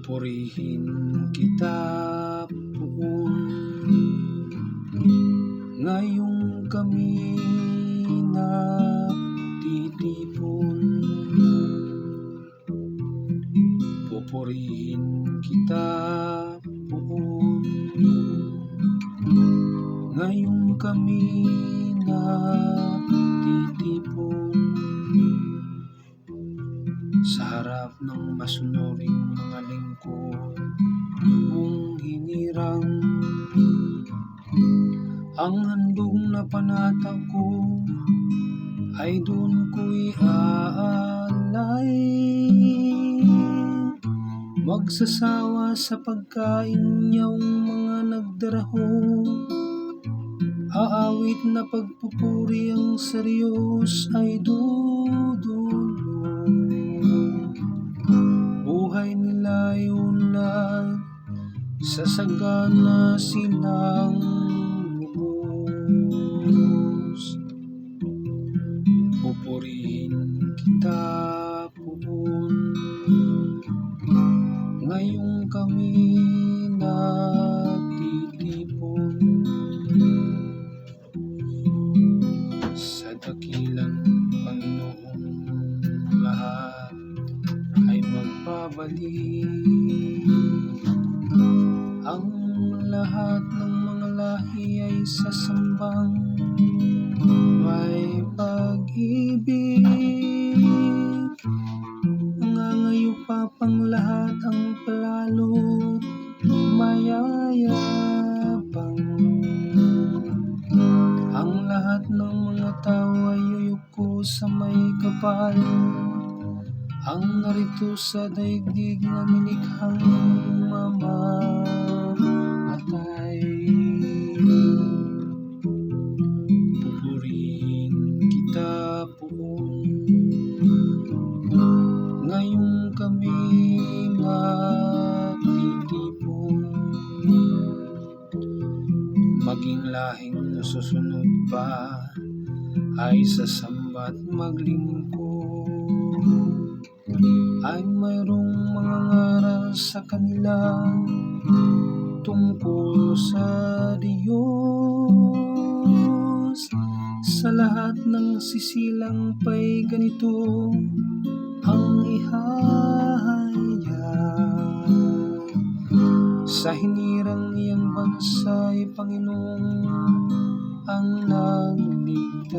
Pupurihin kita, Poon, ngayong kami nagtitipon. Pupurihin kita, Poon, ngayong kami nagtitipon. Sa harap ng masunuring mga lingkod mong hinirang, ang handog na panata ko ay doon ko'y aalay. Magsasawa sa pagkain niyong mga nagdaraho, aawit na pagpupuri ang seryos ay dudulo. Buhay nila yun lang, sasagana silang lubos. Pupurihin kita, Poon, ngayong kami nagtitipon. Sa dakilang Panginoon lahat ay magbabalik. Ang lahat ng mga lahi ay sasambang may pag-ibig. Nangangayo pa pang lahat ang palalo't mayayabang. Ang lahat ng mga tao ay yuyuko sa may kapal. Ang narito sa daigdig na nilikhang mamamatay. Pupurihin kita, Poon, ngayong kami nagtitipon. Maging lahing nasusunod pa ay sasamba't maglingkod, ay mayroong mga ngaral sa kanila tungkol sa Diyos. Sa lahat ng sisilang pa'y ganito ang ihahayag. Sa hinirang iyang bansa ay Panginoon ang nagligtas.